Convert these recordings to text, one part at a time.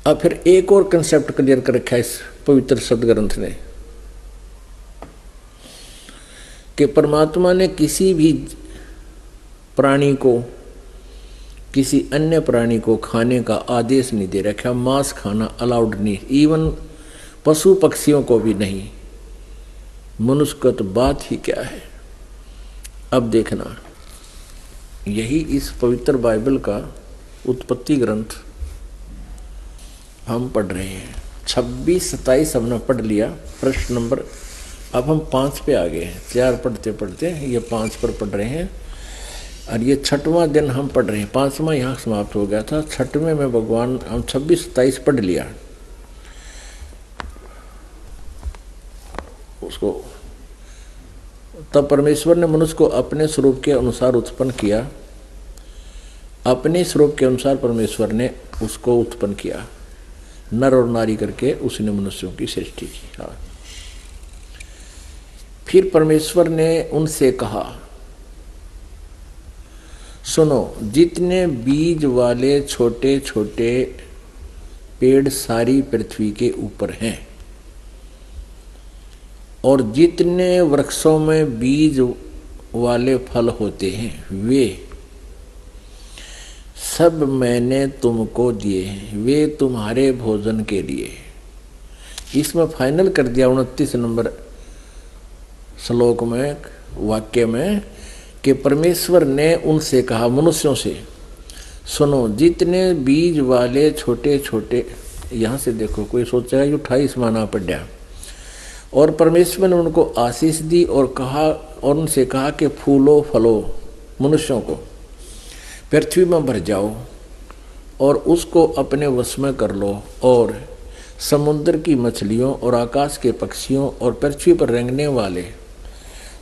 अब फिर एक और कंसेप्ट क्लियर कर रखा है इस पवित्र शब्द ग्रंथ ने कि परमात्मा ने किसी भी प्राणी को, किसी अन्य प्राणी को खाने का आदेश नहीं दे रखा। मांस खाना अलाउड नहीं, इवन पशु पक्षियों को भी नहीं। मनुष्य का तो बात ही क्या है। अब देखना, यही इस पवित्र बाइबल का उत्पत्ति ग्रंथ हम पढ़ रहे हैं। 26-27 हमने पढ़ लिया, प्रश्न नंबर, अब हम 5 पे आ गए हैं। 4 पढ़ते पढ़ते ये 5 पर पढ़ रहे हैं और ये 6वां दिन हम पढ़ रहे हैं। 5वां यहाँ समाप्त हो गया था, 6वें में भगवान हम 26-27 पढ़ लिया उसको। तब परमेश्वर ने मनुष्य को अपने स्वरूप के अनुसार उत्पन्न किया। अपने स्वरूप के अनुसार परमेश्वर ने उसको उत्पन्न किया, नर और नारी करके उसने मनुष्यों की सृष्टि की। हाँ। फिर परमेश्वर ने उनसे कहा, सुनो, जितने बीज वाले छोटे छोटे पेड़ सारी पृथ्वी के ऊपर हैं और जितने वृक्षों में बीज वाले फल होते हैं वे सब मैंने तुमको दिए हैं, वे तुम्हारे भोजन के लिए। इसमें फाइनल कर दिया 29 नंबर श्लोक में, वाक्य में, कि परमेश्वर ने उनसे कहा, मनुष्यों से, सुनो, जितने बीज वाले छोटे छोटे, यहाँ से देखो कोई सोचेगा ये 28 माना पड़ा। और परमेश्वर ने उनको आशीष दी और कहा, और उनसे कहा कि फूलो फलो, मनुष्यों को पृथ्वी में भर जाओ और उसको अपने वश में कर लो, और समुद्र की मछलियों और आकाश के पक्षियों और पृथ्वी पर रेंगने वाले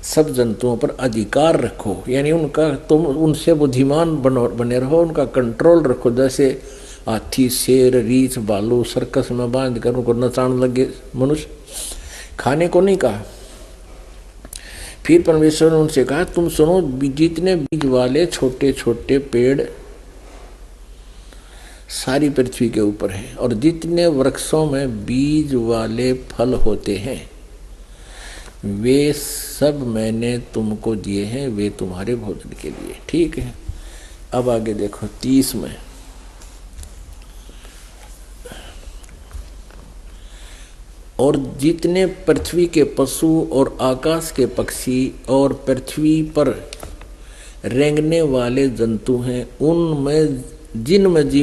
सब जंतुओं पर अधिकार रखो। यानी उनका, तुम उनसे बुद्धिमान बने रहो, उनका कंट्रोल रखो। जैसे हाथी, शेर, रीछ, भालू सर्कस में बांध कर उनको नचाने लगे मनुष्य, खाने को नहीं कहा। फिर परमेश्वर ने उनसे कहा, तुम सुनो, जितने बीज वाले छोटे छोटे पेड़ सारी पृथ्वी के ऊपर हैं और जितने वृक्षों में बीज वाले फल होते हैं वे सब मैंने तुमको दिए हैं, वे तुम्हारे भोजन के लिए। ठीक है। अब आगे देखो 30 में, और जितने पृथ्वी के पशु और आकाश के पक्षी और पृथ्वी पर रेंगने वाले जंतु हैं उनमें जिनमें जीवन